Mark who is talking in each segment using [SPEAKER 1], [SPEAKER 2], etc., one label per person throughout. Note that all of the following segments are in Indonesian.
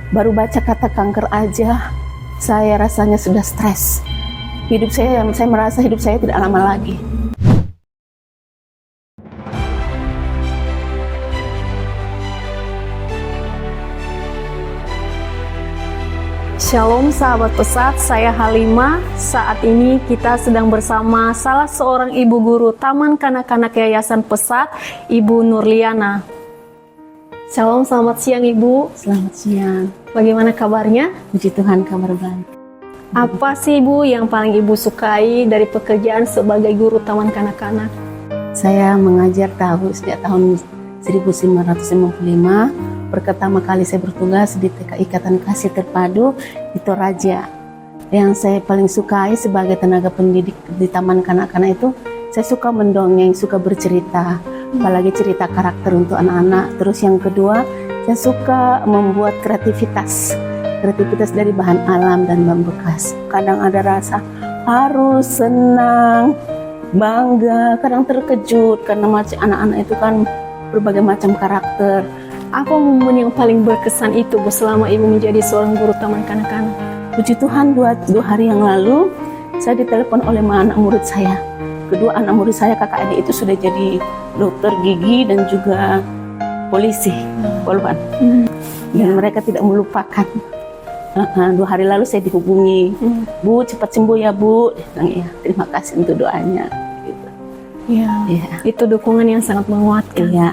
[SPEAKER 1] Baru baca kata kanker aja, saya rasanya sudah stres. Saya merasa hidup saya tidak lama lagi.
[SPEAKER 2] Shalom sahabat pesat, saya Halimah. Saat ini kita sedang bersama salah seorang ibu guru Taman Kanak-Kanak Yayasan Pesat, Ibu Nurliana. Shalom, selamat siang Ibu.
[SPEAKER 1] Selamat siang.
[SPEAKER 2] Bagaimana kabarnya?
[SPEAKER 1] Puji Tuhan, kabar baik.
[SPEAKER 2] Apa sih Ibu yang paling Ibu sukai dari pekerjaan sebagai guru Taman Kanak-Kanak?
[SPEAKER 1] Saya mengajar sejak tahun 1955. Pertama kali saya bertugas di TK Ikatan Kasih Terpadu di Toraja. Yang saya paling sukai sebagai tenaga pendidik di Taman Kanak-Kanak itu, saya suka mendongeng, suka bercerita, apalagi cerita karakter untuk anak-anak. Terus yang kedua, saya suka membuat kreativitas dari bahan alam dan bahan bekas. Kadang ada rasa harus, senang, bangga, kadang terkejut karena anak-anak itu kan berbagai macam karakter.
[SPEAKER 2] Apa momen yang paling berkesan itu Bu selama Ibu menjadi seorang guru Taman Kanak-Kanak?
[SPEAKER 1] Puji Tuhan, dua hari yang lalu saya ditelepon oleh anak murid saya. Kedua anak murid saya, kakak adik itu sudah jadi dokter gigi dan juga polisi, polwan. Dan mereka tidak melupakan. 2 hari lalu saya dihubungi, Bu cepat sembuh ya Bu. Iya, terima kasih untuk doanya. Gitu.
[SPEAKER 2] Ya. Itu dukungan yang sangat menguatkan.
[SPEAKER 1] Iya.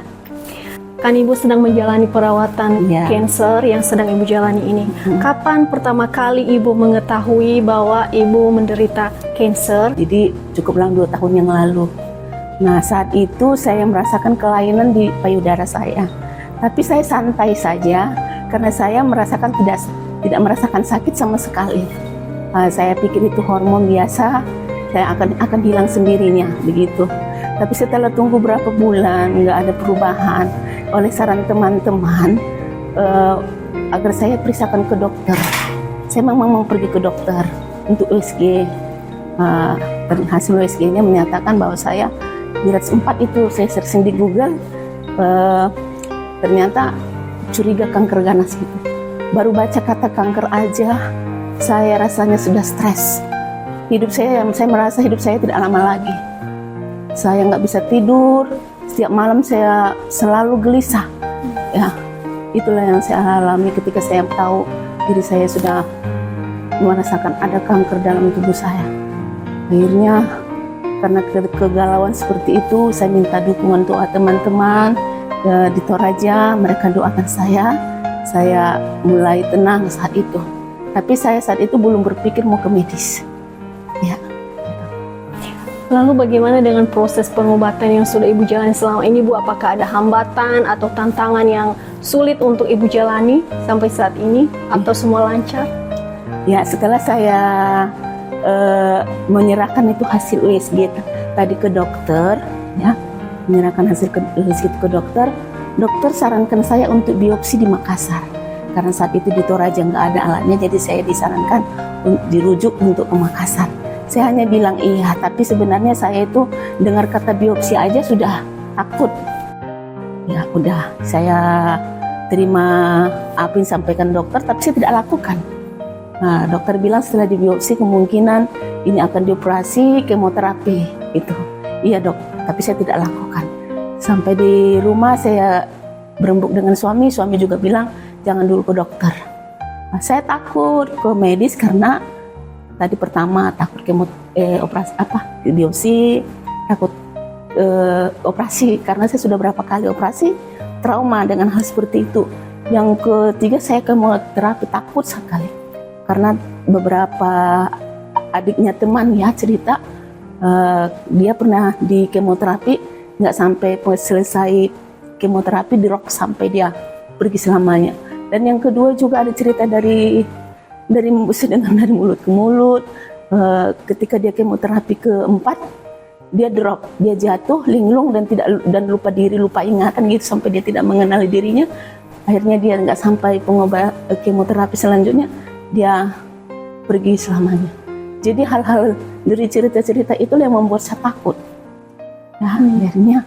[SPEAKER 2] Kan Ibu sedang menjalani perawatan kanker yang sedang Ibu jalani ini. Kapan pertama kali Ibu mengetahui bahwa Ibu menderita kanker?
[SPEAKER 1] Jadi cukuplah 2 tahun yang lalu. Nah, saat itu saya merasakan kelainan di payudara saya. Tapi saya santai saja karena saya merasakan tidak merasakan sakit sama sekali. Saya pikir itu hormon biasa, saya akan hilang sendirinya begitu. Tapi setelah tunggu berapa bulan nggak ada perubahan, oleh saran teman-teman agar saya periksakan ke dokter. Saya memang mau pergi ke dokter untuk USG. Hasil USG-nya menyatakan bahwa saya di RATS 4 itu, saya searching di Google, ternyata curiga kanker ganas gitu. Baru baca kata kanker aja, saya rasanya sudah stres. Saya merasa hidup saya tidak lama lagi. Saya nggak bisa tidur, setiap malam saya selalu gelisah. Ya, itulah yang saya alami ketika saya tahu diri saya sudah merasakan ada kanker dalam tubuh saya. Akhirnya karena kegalauan seperti itu, saya minta dukungan doa teman-teman di Toraja. Mereka doakan saya mulai tenang saat itu. Tapi saya saat itu belum berpikir mau ke medis. Ya.
[SPEAKER 2] Lalu bagaimana dengan proses pengobatan yang sudah Ibu jalani selama ini Bu? Apakah ada hambatan atau tantangan yang sulit untuk Ibu jalani sampai saat ini? Atau semua lancar?
[SPEAKER 1] Ya, setelah saya menyerahkan itu hasil USG tadi ke dokter, ya, menyerahkan hasil USG itu ke dokter, dokter sarankan saya untuk biopsi di Makassar. Karena saat itu di Toraja nggak ada alatnya, jadi saya disarankan dirujuk untuk ke Makassar. Saya hanya bilang iya, tapi sebenarnya saya itu dengar kata biopsi aja sudah takut. Ya udah, saya terima apa yang disampaikan dokter, tapi saya tidak lakukan. Nah, dokter bilang setelah dibiopsi kemungkinan ini akan dioperasi kemoterapi. Itu, iya dok, tapi saya tidak lakukan. Sampai di rumah saya berembuk dengan suami juga bilang jangan dulu ke dokter. Nah, saya takut ke medis karena tadi pertama takut biopsi, takut operasi karena saya sudah berapa kali operasi, trauma dengan hal seperti itu. Yang ketiga, saya kemoterapi takut sekali karena beberapa adiknya teman ya cerita dia pernah di kemoterapi nggak sampai selesai kemoterapi dirok sampai dia pergi selamanya. Dan yang kedua juga ada cerita dari mulut ke mulut. Ketika dia kemoterapi keempat, dia drop, dia jatuh, linglung dan lupa diri, lupa ingatan gitu sampai dia tidak mengenali dirinya. Akhirnya dia nggak sampai kemoterapi selanjutnya, dia pergi selamanya. Jadi hal-hal dari cerita-cerita itu yang membuat saya takut. Nah, akhirnya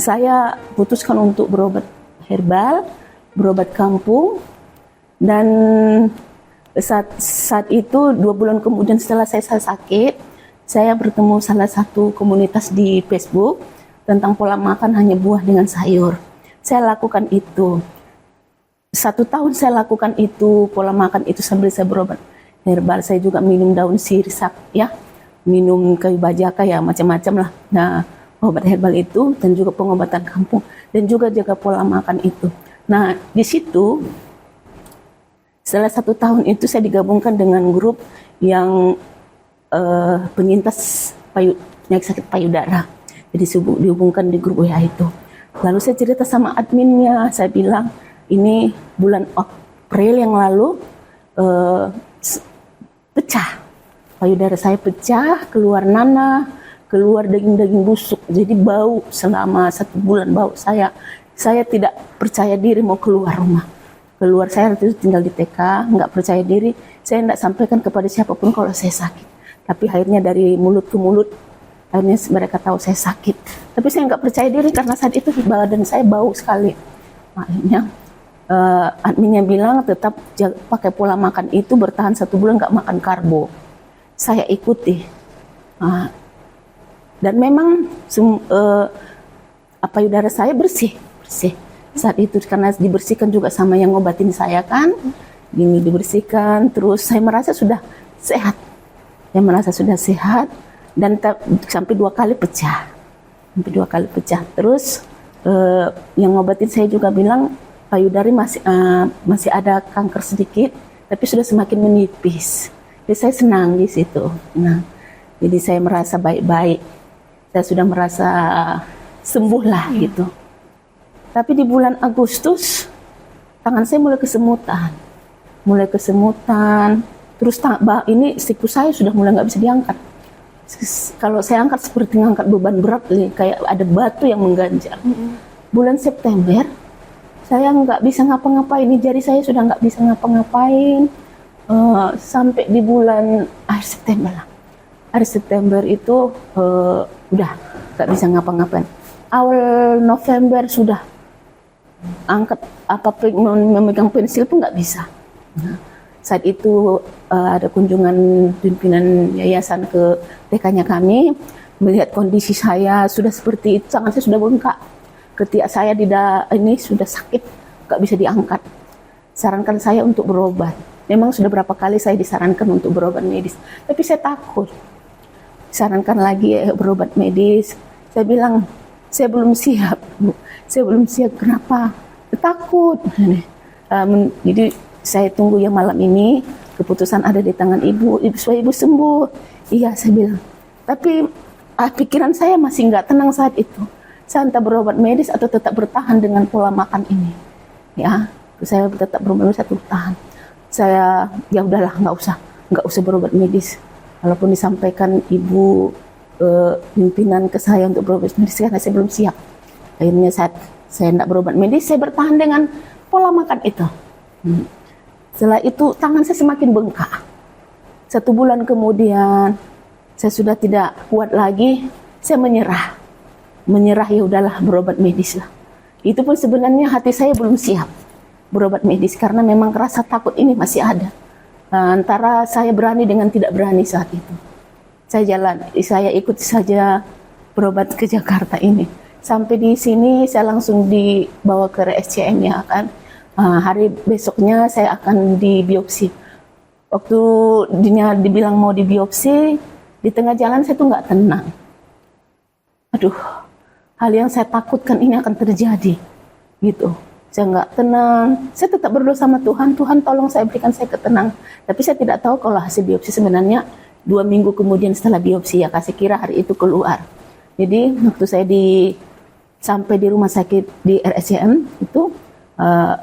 [SPEAKER 1] saya putuskan untuk berobat herbal, berobat kampung. Dan saat itu 2 bulan kemudian setelah saya sakit, saya bertemu salah satu komunitas di Facebook tentang pola makan hanya buah dengan sayur. Saya lakukan itu. 1 tahun saya lakukan itu, pola makan itu sambil saya berobat herbal. Saya juga minum daun sirsak ya, minum kayu bajaka ya, macam-macam lah. Nah, obat herbal itu dan juga pengobatan kampung dan juga jaga pola makan itu. Nah, di situ setelah 1 tahun itu saya digabungkan dengan grup yang penyintas penyakit sakit payudara. Jadi dihubungkan di grup WA itu. Lalu saya cerita sama adminnya, saya bilang ini bulan April yang lalu pecah, payudara saya pecah, keluar nanah, keluar daging-daging busuk, jadi bau selama 1 bulan bau saya tidak percaya diri mau keluar rumah. Keluar saya waktu itu tinggal di TK, nggak percaya diri, saya tidak sampaikan kepada siapapun kalau saya sakit. Tapi akhirnya dari mulut ke mulut, akhirnya mereka tahu saya sakit. Tapi saya nggak percaya diri karena saat itu badan saya bau sekali. Akhirnya adminnya bilang tetap pakai pola makan itu, bertahan 1 bulan nggak makan karbo. Saya ikuti. Dan memang payudara saya bersih. Saat itu karena dibersihkan juga sama yang ngobatin saya kan, ini dibersihkan, terus saya merasa sudah sehat. Saya merasa sudah sehat dan sampai 2 kali pecah. Terus yang ngobatin saya juga bilang payudara masih ada kanker sedikit, tapi sudah semakin menipis. Jadi saya senang di situ. Nah, jadi saya merasa baik-baik. Saya sudah merasa sembuh lah gitu. Tapi di bulan Agustus tangan saya mulai kesemutan. Terus ini siku saya sudah mulai nggak bisa diangkat. Kalau saya angkat seperti ngangkat beban berat, kayak ada batu yang mengganjal. Bulan September saya nggak bisa ngapa-ngapain, jari saya sudah nggak bisa ngapa-ngapain. Sampai di bulan akhir September itu udah nggak bisa ngapa-ngapain. Awal November sudah angkat memegang pensil pun nggak bisa. Saat itu ada kunjungan pimpinan yayasan ke TK-nya kami, melihat kondisi saya sudah seperti itu, tangan saya sudah bengkak, ketiak saya ini sudah sakit, nggak bisa diangkat. Sarankan saya untuk berobat. Memang sudah berapa kali saya disarankan untuk berobat medis, tapi saya takut. Sarankan lagi berobat medis. Saya bilang, saya belum siap, Bu. Saya belum siap. Kenapa? Takut. Jadi saya tunggu yang malam ini, keputusan ada di tangan ibu supaya ibu sembuh. Iya, saya bilang. Tapi pikiran saya masih nggak tenang saat itu. Saya entah berobat medis atau tetap bertahan dengan pola makan ini. Ya, saya tetap berobat medis atau bertahan. Saya ya udahlah, nggak usah berobat medis. Walaupun disampaikan ibu pimpinan ke saya untuk berobat medis karena saya belum siap. Akhirnya saat saya tidak berobat medis, saya bertahan dengan pola makan itu. Setelah itu tangan saya semakin bengkak. 1 bulan kemudian saya sudah tidak kuat lagi, saya menyerah ya udahlah berobat medis lah. Itu pun sebenarnya hati saya belum siap berobat medis karena memang rasa takut ini masih ada. Antara saya berani dengan tidak berani saat itu. Saya ikut saja berobat ke Jakarta ini. Sampai di sini saya langsung dibawa ke RSCM ya kan. Hari besoknya saya akan dibiopsi. Waktu dibilang mau dibiopsi, di tengah jalan saya tuh nggak tenang. Aduh, hal yang saya takutkan ini akan terjadi, gitu. Saya nggak tenang. Saya tetap berdoa sama Tuhan. Tuhan tolong saya berikan saya ketenangan. Tapi saya tidak tahu kalau hasil biopsi sebenarnya 2 minggu kemudian setelah biopsi ya. Kasih kira hari itu keluar. Jadi waktu saya sampai di rumah sakit di RSCM itu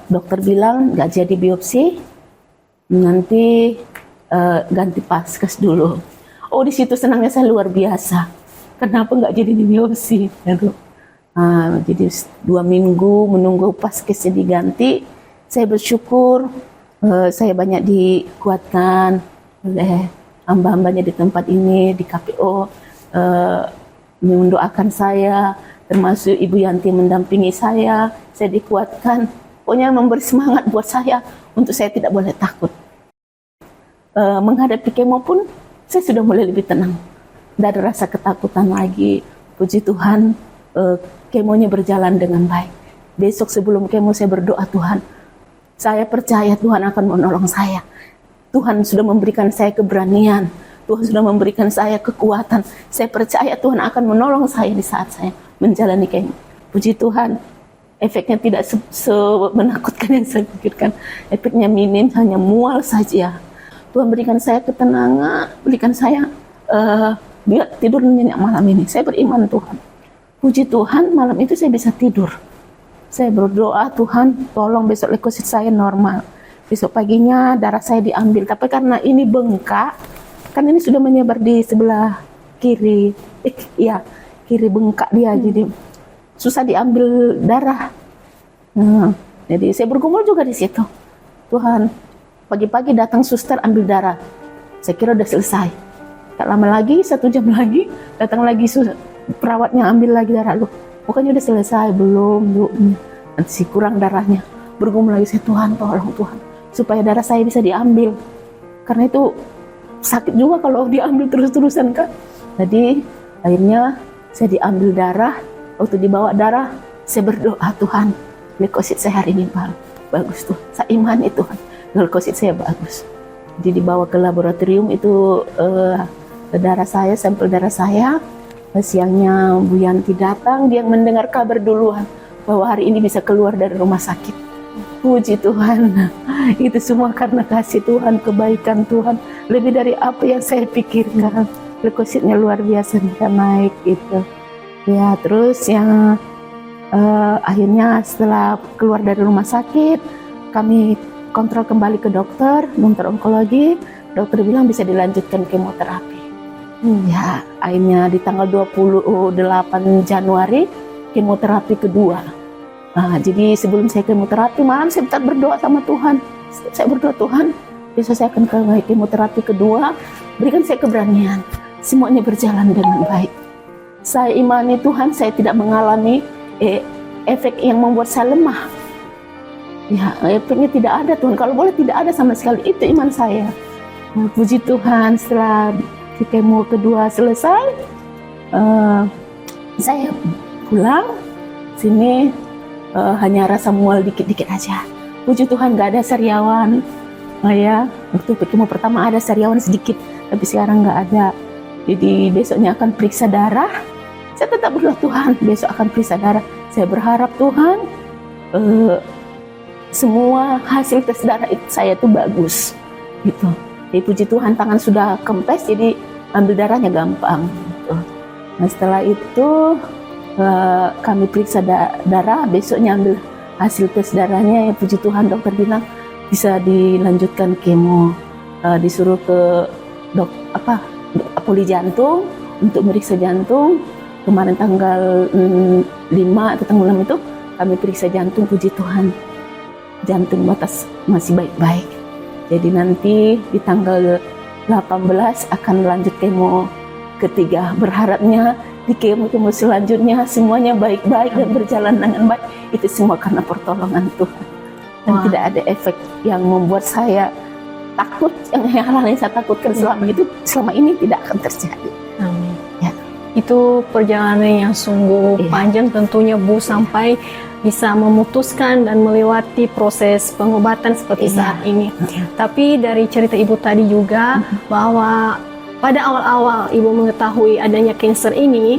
[SPEAKER 1] dokter bilang nggak jadi biopsi, nanti ganti paskes dulu. Oh, di situ senangnya saya luar biasa. Kenapa nggak jadi di biopsi? Jadi 2 minggu menunggu paskesnya diganti. Saya bersyukur saya banyak dikuatkan oleh hamba-hambanya di tempat ini, di KPO, mendoakan saya, termasuk Ibu Yanti mendampingi saya dikuatkan. pokoknya memberi semangat buat saya untuk saya tidak boleh takut. Menghadapi kemo pun saya sudah mulai lebih tenang, tidak ada rasa ketakutan lagi. Puji Tuhan, kemonya berjalan dengan baik. Besok sebelum kemo saya berdoa, Tuhan, saya percaya Tuhan akan menolong saya. Tuhan sudah memberikan saya keberanian, Tuhan sudah memberikan saya kekuatan. Saya percaya Tuhan akan menolong saya di saat saya menjalani kemo. Puji Tuhan, efeknya tidak semenakutkan yang saya pikirkan. Efeknya minim, hanya mual saja. Tuhan berikan saya ketenangan, berikan saya biar tidur nyenyak malam ini. Saya beriman Tuhan. Puji Tuhan, malam itu saya bisa tidur. Saya berdoa, Tuhan tolong besok leukosit saya normal. Besok paginya darah saya diambil. Tapi karena ini bengkak, kan ini sudah menyebar di sebelah kiri. Kiri bengkak dia, jadi susah diambil darah. Jadi saya bergumul juga di situ. Tuhan, pagi-pagi datang suster ambil darah. Saya kira udah selesai. Tak lama lagi, 1 jam lagi, datang lagi perawatnya ambil lagi darah. Loh, bukannya udah selesai? Belum. Nanti kurang darahnya. Bergumul lagi, saya, Tuhan tolong Tuhan, supaya darah saya bisa diambil. Karena itu sakit juga kalau diambil terus-terusan kan. Jadi akhirnya saya diambil darah. Waktu dibawa darah, saya berdoa, Tuhan, leukosit saya hari ini bagus tuh. Saya imani Tuhan, leukosit saya bagus. Jadi dibawa ke laboratorium itu darah saya, sampel darah saya. Siangnya Bu Yanti datang, dia mendengar kabar duluan bahwa hari ini bisa keluar dari rumah sakit. Puji Tuhan, itu semua karena kasih Tuhan, kebaikan Tuhan, lebih dari apa yang saya pikirkan. Leukositnya luar biasa, bisa naik gitu. Ya, terus yang akhirnya setelah keluar dari rumah sakit, kami kontrol kembali ke dokter onkologi. Dokter bilang bisa dilanjutkan kemoterapi. Ya, akhirnya di tanggal 28 Januari kemoterapi kedua. Jadi sebelum saya kemoterapi, malam saya tetap berdoa sama Tuhan. Saya berdoa, Tuhan, besok saya akan ke kemoterapi kedua. Berikan saya keberanian. Semuanya berjalan dengan baik. Saya imani Tuhan, saya tidak mengalami efek yang membuat saya lemah. Ya, efeknya tidak ada Tuhan. Kalau boleh tidak ada sama sekali. Itu iman saya. Puji Tuhan, setelah kemo kedua selesai, saya pulang sini hanya rasa mual dikit-dikit aja. Puji Tuhan, nggak ada sariawan. Ya, waktu kemo pertama ada sariawan sedikit, tapi sekarang nggak ada. Jadi besoknya akan periksa darah. Saya tetap berdoa, Tuhan, besok akan periksa darah. Saya berharap Tuhan, semua hasil tes darah itu saya itu bagus, gitu. Jadi puji Tuhan, tangan sudah kempes, jadi ambil darahnya gampang. Gitu. Nah setelah itu kami periksa darah, besoknya ambil hasil tes darahnya. Ya puji Tuhan, dokter bilang bisa dilanjutkan kemo. Disuruh ke poli jantung untuk meriksa jantung. Kemarin tanggal 5 atau tanggal 6 itu kami periksa jantung. Puji Tuhan, jantung batas masih baik-baik. Jadi nanti di tanggal 18 akan lanjut kemo ketiga. Berharapnya di kemo selanjutnya semuanya baik-baik dan berjalan dengan baik. Itu semua karena pertolongan Tuhan. Dan tidak ada efek yang membuat saya takut. Yang hal-hal yang saya takutkan selama ini tidak akan terjadi.
[SPEAKER 2] Amin.
[SPEAKER 1] Ya.
[SPEAKER 2] Itu perjalanan yang sungguh panjang tentunya Bu, sampai bisa memutuskan dan melewati proses pengobatan seperti saat ini. Tapi dari cerita Ibu tadi juga bahwa pada awal-awal Ibu mengetahui adanya kanker ini,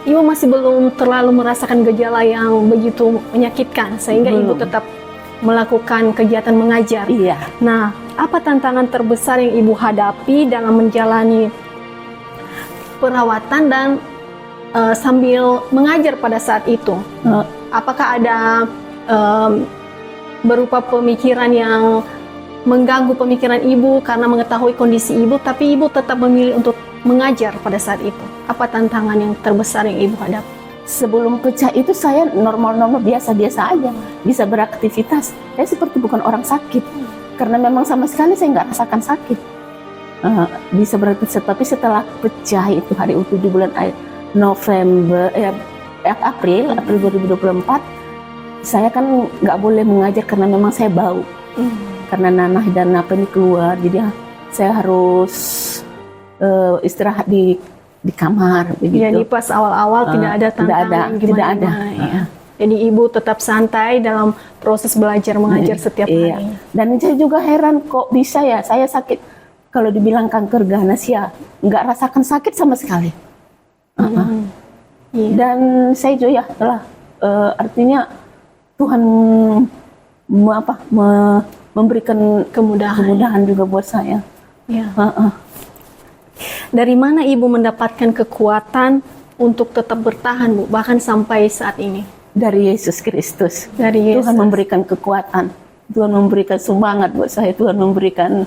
[SPEAKER 2] Ibu masih belum terlalu merasakan gejala yang begitu menyakitkan sehingga Ibu tetap melakukan kegiatan mengajar. Nah, apa tantangan terbesar yang Ibu hadapi dalam menjalani perawatan dan sambil mengajar pada saat itu? Apakah ada berupa pemikiran yang mengganggu pemikiran Ibu karena mengetahui kondisi Ibu, tapi Ibu tetap memilih untuk mengajar pada saat itu? Apa tantangan yang terbesar yang Ibu hadapi?
[SPEAKER 1] Sebelum pecah itu saya normal-normal biasa-biasa aja, bisa beraktivitas. Saya seperti bukan orang sakit, karena memang sama sekali saya nggak rasakan sakit. Bisa beraktivitas, tapi setelah pecah itu hari itu di bulan April 2024, saya kan nggak boleh mengajar karena memang saya bau. Karena nanah dan apa ini keluar, jadi saya harus istirahat di kamar begitu.
[SPEAKER 2] Jadi pas awal-awal tidak ada tantangan
[SPEAKER 1] tidak ada.
[SPEAKER 2] Ya. Jadi ibu tetap santai dalam proses belajar mengajar setiap
[SPEAKER 1] Iya.
[SPEAKER 2] hari.
[SPEAKER 1] Dan saya juga heran kok bisa ya saya sakit, kalau dibilang kanker ganas ya nggak rasakan sakit sama sekali.
[SPEAKER 2] Iya.
[SPEAKER 1] Dan saya juga ya telah artinya Tuhan memberikan kemudahan juga buat saya.
[SPEAKER 2] Ya. Dari mana ibu mendapatkan kekuatan untuk tetap bertahan, Bu, bahkan sampai saat ini?
[SPEAKER 1] Dari Yesus Kristus.
[SPEAKER 2] Dari Yesus.
[SPEAKER 1] Tuhan memberikan kekuatan, Tuhan memberikan semangat buat saya, Tuhan memberikan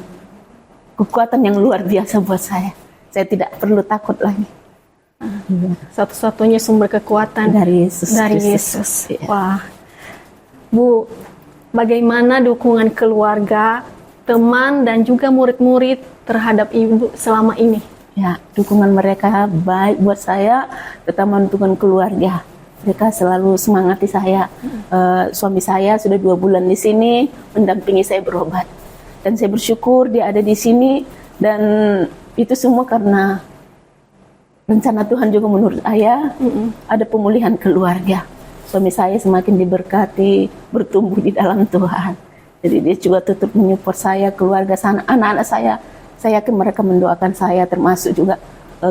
[SPEAKER 1] kekuatan yang luar biasa buat saya. Saya tidak perlu takut lagi.
[SPEAKER 2] Satu-satunya sumber kekuatan
[SPEAKER 1] Dari Yesus.
[SPEAKER 2] dari
[SPEAKER 1] Kristus.
[SPEAKER 2] Yesus.
[SPEAKER 1] Iya.
[SPEAKER 2] Wah, Bu, bagaimana dukungan keluarga, teman, dan juga murid-murid terhadap ibu selama ini?
[SPEAKER 1] Ya, dukungan mereka baik buat saya, terutama dukungan keluarga. Mereka selalu semangati saya. Suami saya sudah 2 bulan di sini mendampingi saya berobat, dan saya bersyukur dia ada di sini, dan itu semua karena rencana Tuhan juga menurut saya. Ada pemulihan keluarga. Suami saya semakin diberkati, bertumbuh di dalam Tuhan. Jadi dia juga tetap menyupport saya, keluarga sana, anak-anak saya. Saya yakin mereka mendoakan saya, termasuk juga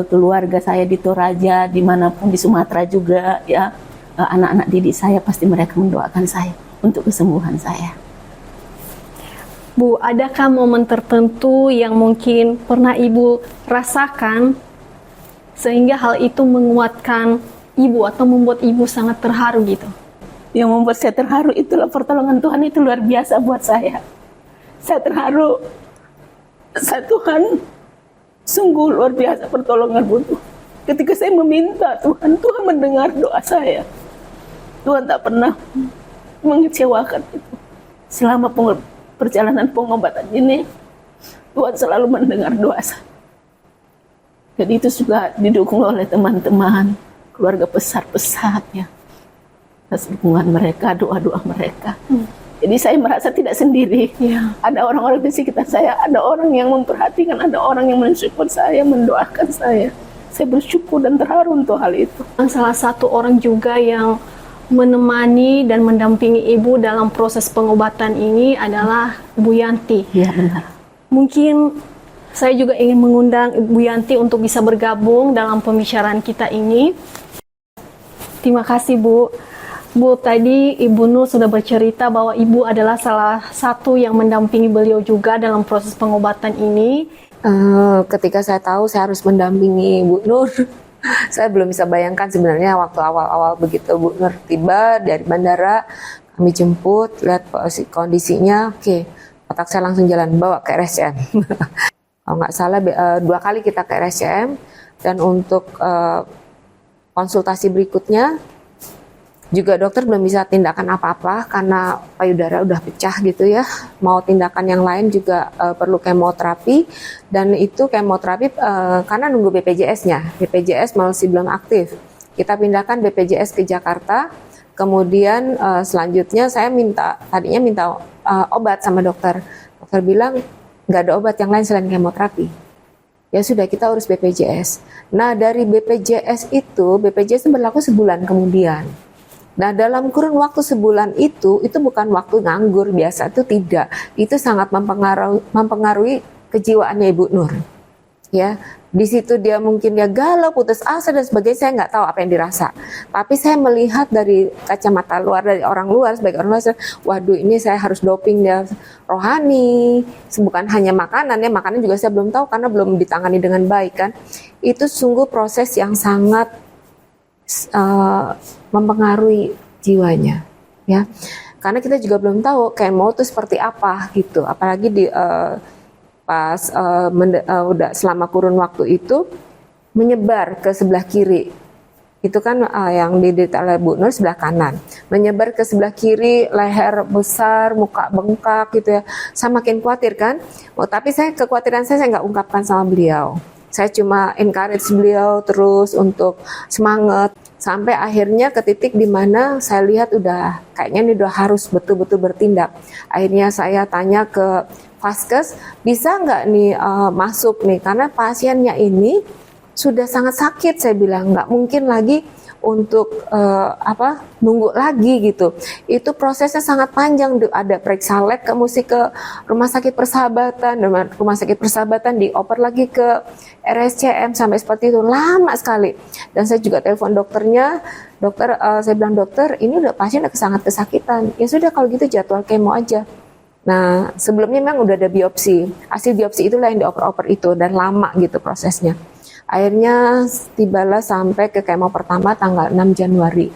[SPEAKER 1] keluarga saya di Toraja, dimanapun di Sumatera juga, ya, anak-anak didik saya pasti mereka mendoakan saya untuk kesembuhan saya.
[SPEAKER 2] Bu, adakah momen tertentu yang mungkin pernah ibu rasakan sehingga hal itu menguatkan ibu atau membuat ibu sangat terharu gitu?
[SPEAKER 1] Yang membuat saya terharu itulah pertolongan Tuhan, itu luar biasa buat saya. Saya terharu, Tuhan sungguh luar biasa pertolongan butuh. Ketika saya meminta Tuhan, Tuhan mendengar doa saya. Tuhan tak pernah mengecewakan itu. Selama perjalanan pengobatan ini, Tuhan selalu mendengar doa saya. Jadi itu juga didukung oleh teman-teman, keluarga besar ya. Atas dukungan mereka, doa-doa mereka. Jadi saya merasa tidak sendiri.
[SPEAKER 2] Ya.
[SPEAKER 1] Ada orang-orang di sekitar saya, ada orang yang memperhatikan, ada orang yang mensupport saya, mendoakan saya. Saya bersyukur dan terharu untuk hal itu.
[SPEAKER 2] Salah satu orang juga yang menemani dan mendampingi ibu dalam proses pengobatan ini adalah Bu Yanti.
[SPEAKER 1] Iya, benar.
[SPEAKER 2] Mungkin saya juga ingin mengundang Bu Yanti untuk bisa bergabung dalam pembicaraan kita ini. Terima kasih, Bu. Bu, tadi Ibu Nur sudah bercerita bahwa Ibu adalah salah satu yang mendampingi beliau juga dalam proses pengobatan ini.
[SPEAKER 3] Ketika saya tahu saya harus mendampingi Bu Nur, saya belum bisa bayangkan sebenarnya waktu awal-awal begitu Bu Nur tiba dari bandara, kami jemput, lihat kondisinya, oke, otak saya langsung jalan, bawa ke RSCM. Kalau nggak salah 2 kali kita ke RSCM, dan untuk konsultasi berikutnya, juga dokter belum bisa tindakan apa-apa karena payudara udah pecah gitu ya. Mau tindakan yang lain juga perlu kemoterapi, dan itu kemoterapi karena nunggu BPJS-nya. BPJS masih belum aktif. Kita pindahkan BPJS ke Jakarta. Kemudian selanjutnya saya tadinya minta obat sama dokter. Dokter bilang nggak ada obat yang lain selain kemoterapi. Ya sudah, kita urus BPJS. Nah, dari BPJS itu berlaku sebulan kemudian. Nah, dalam kurun waktu sebulan itu bukan waktu nganggur biasa, itu tidak. Itu sangat mempengaruhi kejiwaannya Ibu Nur. Ya, di situ dia mungkin galau, putus asa dan sebagainya, saya nggak tahu apa yang dirasa. Tapi saya melihat dari kacamata luar, dari orang luar, sebagai orang luar, waduh ini saya harus doping dia rohani, bukan hanya makanan ya, makanan juga saya belum tahu karena belum ditangani dengan baik kan. Itu sungguh proses yang sangat mempengaruhi jiwanya, ya. Karena kita juga belum tahu kemo itu seperti apa gitu, apalagi di udah selama kurun waktu itu menyebar ke sebelah kiri. Itu kan yang diderita oleh Bu Nur sebelah kanan, menyebar ke sebelah kiri, leher besar, muka bengkak gitu ya. Saya makin khawatir kan. Tapi kekhawatiran saya nggak ungkapkan sama beliau. Saya cuma encourage beliau terus untuk semangat. Sampai akhirnya ke titik di mana saya lihat udah kayaknya ini udah harus betul-betul bertindak. Akhirnya saya tanya ke Vaskes, bisa nggak nih masuk nih, karena pasiennya ini sudah sangat sakit. Saya bilang nggak mungkin lagi untuk nunggu lagi gitu. Itu prosesnya sangat panjang. Ada periksa lab, mesti ke rumah sakit Persahabatan, rumah sakit Persahabatan dioper lagi ke RSCM, sampai seperti itu, lama sekali. Dan saya juga telepon dokternya, dokter, saya bilang, dokter, ini udah pasien udah sangat kesakitan. Ya sudah, kalau gitu jadwal kemo aja. Nah, sebelumnya memang udah ada biopsi. Hasil biopsi itulah yang dioper-oper itu, dan lama gitu prosesnya. Akhirnya tibalah sampai ke kemo pertama tanggal 6 Januari.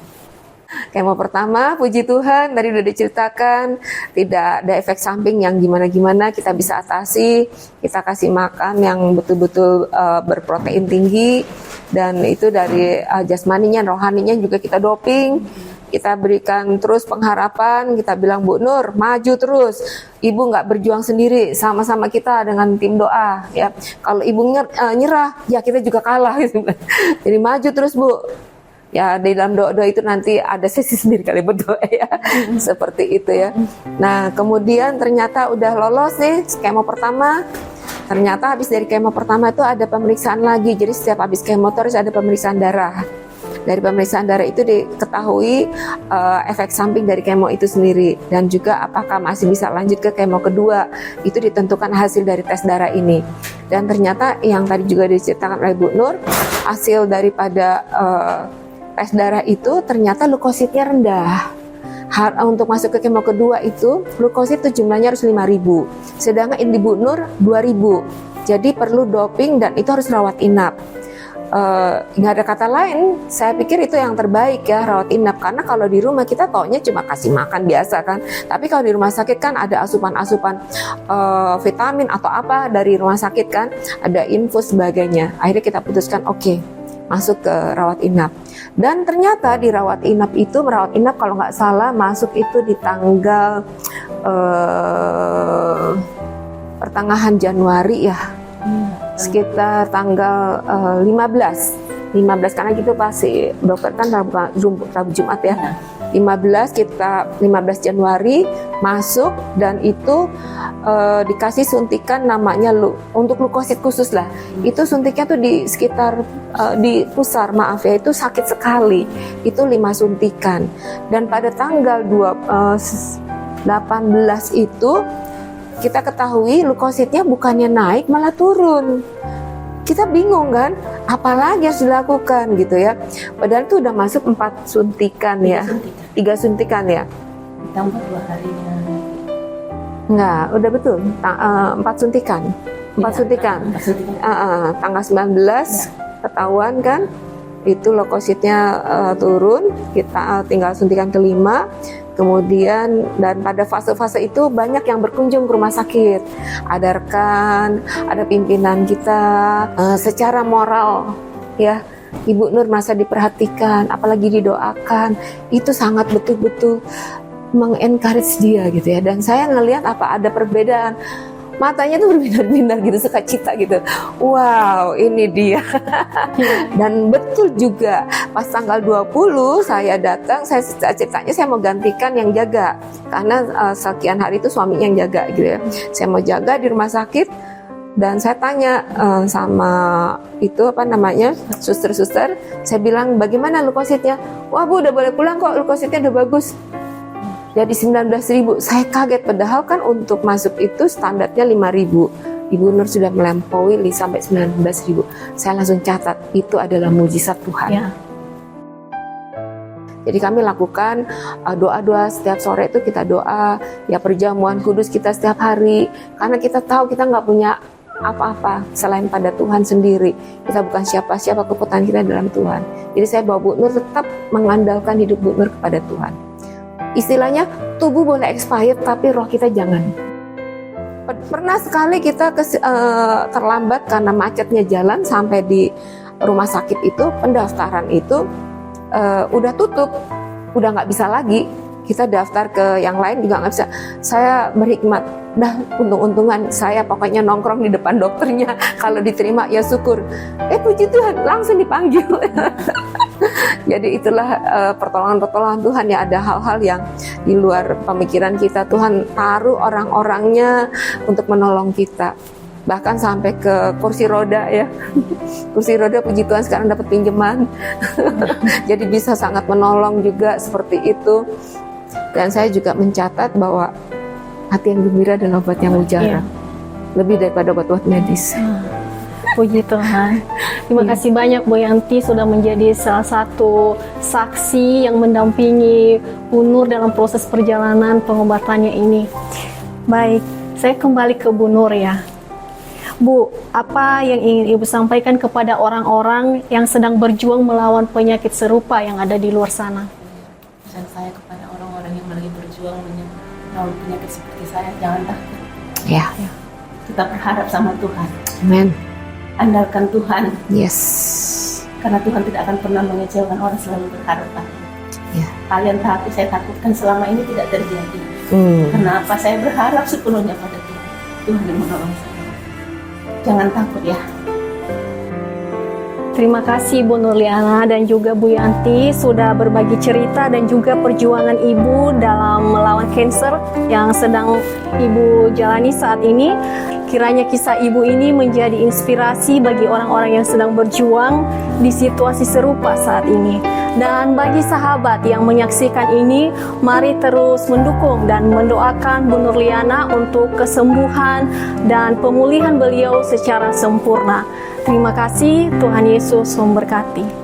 [SPEAKER 3] Kemo pertama, puji Tuhan, tadi udah diceritakan, tidak ada efek samping yang gimana-gimana, kita bisa atasi, kita kasih makan yang betul-betul berprotein tinggi, dan itu dari jasmaninya, rohaninya juga kita doping. Kita berikan terus pengharapan, kita bilang, Bu Nur, maju terus. Ibu nggak berjuang sendiri, sama-sama kita dengan tim doa. Ya, kalau ibu nyerah, ya kita juga kalah. Gitu. Jadi maju terus, Bu. Ya, di dalam doa-doa itu nanti ada sesi sendiri kali berdoa ya. Seperti itu ya. Nah, kemudian ternyata udah lolos nih kemo pertama. Ternyata habis dari kemo pertama itu ada pemeriksaan lagi. Jadi setiap habis kemo terus ada pemeriksaan darah. Dari pemeriksaan darah itu diketahui efek samping dari kemo itu sendiri, dan juga apakah masih bisa lanjut ke kemo kedua, itu ditentukan hasil dari tes darah ini. Dan ternyata yang tadi juga diceritakan oleh Bu Nur, hasil daripada tes darah itu ternyata leukositnya rendah. Untuk masuk ke kemo kedua itu leukosit itu jumlahnya harus 5.000, sedangkan di Bu Nur 2.000. Jadi perlu doping dan itu harus rawat inap. Nggak ada kata lain, saya pikir itu yang terbaik ya, rawat inap. Karena kalau di rumah kita taunya cuma kasih makan biasa kan, tapi kalau di rumah sakit kan ada asupan-asupan vitamin atau apa dari rumah sakit kan, ada infus sebagainya. Akhirnya kita putuskan oke, masuk ke rawat inap. Dan ternyata di rawat inap itu, merawat inap kalau nggak salah masuk itu di tanggal pertengahan Januari ya, sekitar tanggal 15 karena gitu pasti dokter kan Rabu Jumat ya. 15 Januari masuk, dan itu dikasih suntikan namanya untuk leukosit khusus lah. Itu suntiknya tuh di sekitar di pusar, maaf ya, itu sakit sekali. Itu 5 suntikan. Dan pada tanggal 18 itu kita ketahui leukositnya bukannya naik malah turun. Kita bingung kan, apalagi harus dilakukan gitu ya. Padahal itu udah masuk 4 suntikan ya. 3 suntikan ya.
[SPEAKER 1] Ditambah 2 harinya.
[SPEAKER 3] Enggak, udah betul. 4 suntikan. 4 suntikan. Tanggal 19 ketahuan kan, itu leukositnya turun. Kita tinggal suntikan kelima. Kemudian, dan pada fase-fase itu banyak yang berkunjung ke rumah sakit. Ada rekan, ada pimpinan kita, secara moral ya, Ibu Nur merasa diperhatikan, apalagi didoakan. Itu sangat betul-betul mengencourage dia gitu ya. Dan saya ngelihat apa ada perbedaan, matanya tuh berbinar-binar gitu, sukacita gitu. Wow, ini dia. Dan betul juga, pas tanggal 20 saya datang, saya ceritanya saya mau gantikan yang jaga. Karena sekian hari itu suaminya yang jaga gitu ya. Saya mau jaga di rumah sakit, dan saya tanya sama itu suster-suster, saya bilang bagaimana leukositnya? Wah Bu, udah boleh pulang kok, leukositnya udah bagus. Jadi 19.000, saya kaget, padahal kan untuk masuk itu standarnya 5.000. Ibu Nur sudah melampaui sampai 19.000. Saya langsung catat, itu adalah mujizat Tuhan. Ya. Jadi kami lakukan doa-doa setiap sore itu, kita doa, ya perjamuan kudus kita setiap hari. Karena kita tahu kita nggak punya apa-apa selain pada Tuhan sendiri. Kita bukan siapa-siapa, keputusan kita dalam Tuhan. Jadi saya bawa Bu Nur tetap mengandalkan hidup Bu Nur kepada Tuhan. Istilahnya tubuh boleh expired tapi roh kita jangan. Pernah sekali kita terlambat karena macetnya jalan sampai di rumah sakit itu, pendaftaran itu udah tutup, udah nggak bisa lagi. kita daftar ke yang lain juga nggak bisa. Saya berhikmat, dah untung-untungan saya pokoknya nongkrong di depan dokternya. Kalau diterima ya syukur. Puji Tuhan langsung dipanggil. Jadi itulah pertolongan-pertolongan Tuhan ya, ada hal-hal yang di luar pemikiran kita. Tuhan taruh orang-orangnya untuk menolong kita. Bahkan sampai ke kursi roda ya. Kursi roda puji Tuhan sekarang dapat pinjaman. Jadi bisa sangat menolong juga seperti itu. Dan saya juga mencatat bahwa hati yang gembira adalah obat yang mujara. Lebih daripada obat-obat medis.
[SPEAKER 2] Puji Tuhan. Terima kasih banyak Bu Yanti sudah menjadi salah satu saksi yang mendampingi Bu Nur dalam proses perjalanan pengobatannya ini. Baik, saya kembali ke Bu Nur ya. Bu, apa yang ingin Ibu sampaikan kepada orang-orang yang sedang berjuang melawan penyakit serupa yang ada di luar sana?
[SPEAKER 1] Pesan saya kepada orang-orang yang lagi berjuang melawan penyakit seperti saya, jangan takut.
[SPEAKER 3] Ya.
[SPEAKER 1] Kita berharap sama Tuhan.
[SPEAKER 3] Amen.
[SPEAKER 1] Andalkan Tuhan.
[SPEAKER 3] Yes.
[SPEAKER 1] Karena Tuhan tidak akan pernah mengecewakan orang, selalu berharap pada.
[SPEAKER 3] Ya.
[SPEAKER 1] Kalian takut, saya takutkan selama ini tidak terjadi. Kenapa? Saya berharap sepenuhnya pada Tuhan. Tuhan yang menolong saya. Jangan takut ya.
[SPEAKER 2] Terima kasih Bu Nurliana dan juga Bu Yanti sudah berbagi cerita dan juga perjuangan Ibu dalam melawan kanker yang sedang Ibu jalani saat ini. Kiranya kisah Ibu ini menjadi inspirasi bagi orang-orang yang sedang berjuang di situasi serupa saat ini. Dan bagi sahabat yang menyaksikan ini, mari terus mendukung dan mendoakan Bu Nurliana untuk kesembuhan dan pemulihan beliau secara sempurna. Terima kasih, Tuhan Yesus memberkati.